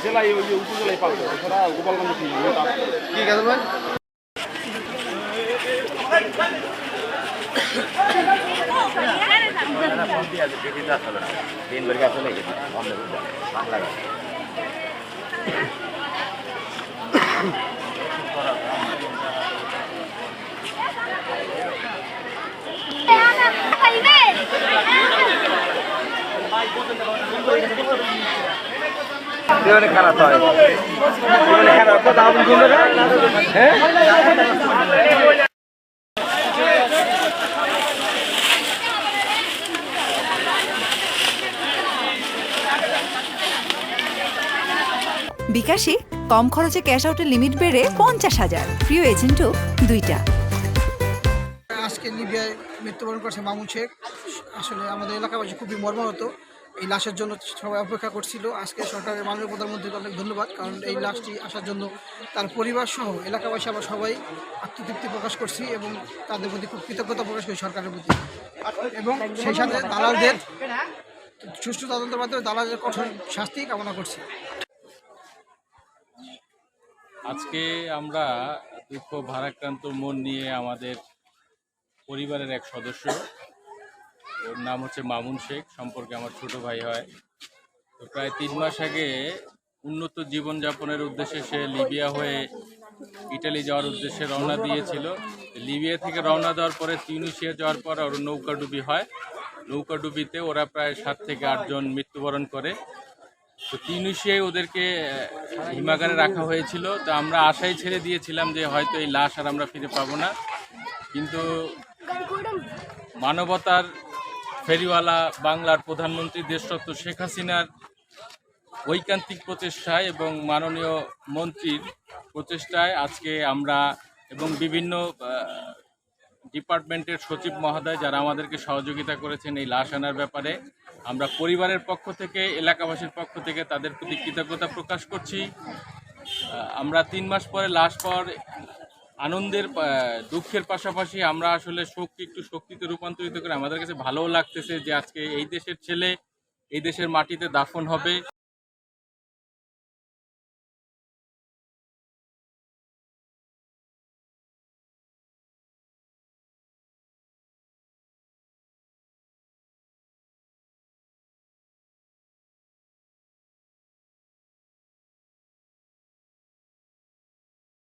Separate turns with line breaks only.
জেলায় উপজেলায় পাবো এছাড়া গোপালগঞ্জ কি গেছে ভাই জীবনে খারাপ হয় জীবনে খারাপ তো দাম কিনবে না হ্যাঁ
বিকাশে কম খরচে ক্যাশ আউটের লিমিট বেড়ে 50,000 প্রিয় এজেন্টও 2টা।
আজকে লিবিয়ায় মৃত্যুবরণ করেছে মামুন শেখ। আসলে আমাদের এলাকাবাসী খুবই মর্মাহত। এই লাশের জন্য সবাই অপেক্ষা করছিল। আজকে সরকারের মাননীয় প্রধানমন্ত্রীকে অনেক ধন্যবাদ, কারণ এই লাশটি আসার জন্য তার পরিবার সহ এলাকাবাসী আমরা সবাই আত্মতৃপ্তি প্রকাশ করছি এবং তাদের প্রতি খুব কৃতজ্ঞতা প্রকাশ করি সরকারের প্রতি, এবং সেই সাথে দালালদের সুষ্ঠু তদন্তের মাধ্যমে দালালদের কঠোর শাস্তি কামনা করছি।
আজকে আমরা দুঃখ ভারাক্রান্ত মন নিয়ে আমাদের পরিবারের এক সদস্য, ওর নাম হচ্ছে মামুন শেখ, সম্পর্কে আমার ছোট ভাই হয়। তো প্রায় 3 মাস আগে উন্নত জীবনযাপনের উদ্দেশ্যে সে লিবিয়া হয়ে ইটালি যাওয়ার উদ্দেশ্যে রওনা দিয়েছিল। লিবিয়া থেকে রওনা দেওয়ার পরে তিউনিসিয়া যাওয়ার পর ওর নৌকাডুবি হয়। নৌকাডুবিতে ওরা প্রায় 7 থেকে 8 জন মৃত্যুবরণ করে। তো তিউনিসিয়ায় ওদেরকে হিমাগারে রাখা হয়েছিল। তো আমরা আশাই ছেড়ে দিয়েছিলাম যে হয়তো এই লাশ আর আমরা ফিরে পাবো না, কিন্তু মানবতার ফেরিওয়ালা বাংলার প্রধানমন্ত্রী দেশরত্ন শেখ হাসিনার ঐকান্তিক প্রচেষ্টায় এবং মাননীয় মন্ত্রীর প্রচেষ্টায় আজকে আমরা এবং বিভিন্ন ডিপার্টমেন্টের সচিব মহোদয় যারা আমাদেরকে সহযোগিতা করেছেন এই লাশ আনার ব্যাপারে, আমরা পরিবারের পক্ষ থেকে এলাকাবাসীর পক্ষ থেকে তাদের প্রতি কৃতজ্ঞতা প্রকাশ করছি। আমরা 3 মাস পরে লাশ পাওয়ার আনন্দের দুঃখের পাশাপাশি আমরা আসলে শোককে একটু শক্তিতে রূপান্তরিত করে আমাদের কাছে ভালোও লাগতেছে যে আজকে এই দেশের ছেলে এই দেশের মাটিতে দাফন হবে।